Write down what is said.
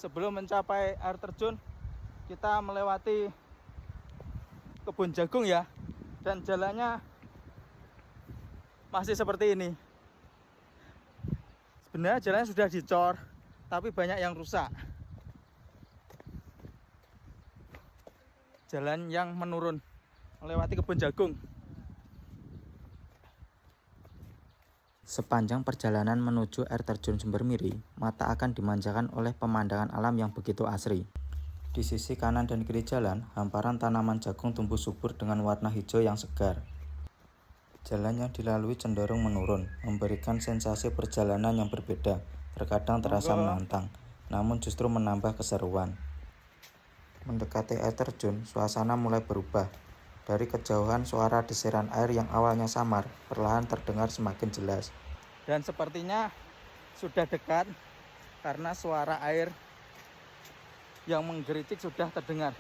Sebelum mencapai air terjun, kita melewati kebun jagung ya. Dan jalannya masih seperti ini. Sebenarnya jalannya sudah dicor, tapi banyak yang rusak. Jalan yang menurun melewati kebun jagung. Sepanjang perjalanan menuju air terjun Sumber Miri, mata akan dimanjakan oleh pemandangan alam yang begitu asri. Di sisi kanan dan kiri jalan, hamparan tanaman jagung tumbuh subur dengan warna hijau yang segar. Jalan yang dilalui cenderung menurun, memberikan sensasi perjalanan yang berbeda, terkadang terasa menantang, namun justru menambah keseruan. Mendekati air terjun, suasana mulai berubah. Dari kejauhan, suara desiran air yang awalnya samar, perlahan terdengar semakin jelas. Dan sepertinya sudah dekat karena suara air yang menggeritik sudah terdengar.